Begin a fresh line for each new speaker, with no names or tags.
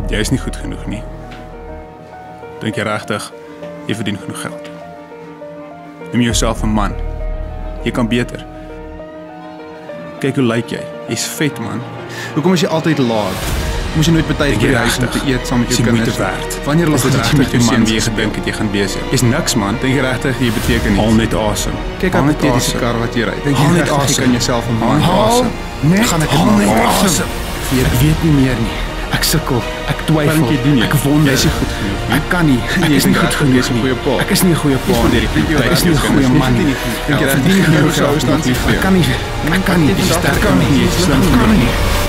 Jy is nie goed genoeg nie. Dink jy regtig jy verdien genoeg geld? Noem jouself 'n man. Jy kan beter. Kyk hoe lyk jy. Jy's vet, man.
Hoekom is jy altyd laat? Moes jy nooit betyds by die huis om te eet saam met jou kinders? Wanneer laat jy met jou man
wie jy gedink het jy gaan wees? Jy's niks, man. Dink jy regtig jy beteken iets? Haal net asem.
Kyk aan die kar wat jy ry. Dink jy regtig jy kan jouself 'n man
asem?
Net gaan ek asem. Ek weet nie meer nie. Ek sukkel, ek twyfel, ek wonder.
Jy's nie goed genoeg nie.
Ek kan nie. Ek is nie goed genoeg nie. Ek is nie 'n goeie pa. Ek is nie 'n goeie man nie. Dink jy regtig jy sou staan? Ek kan nie. Ek kan nie. Ek kan nie.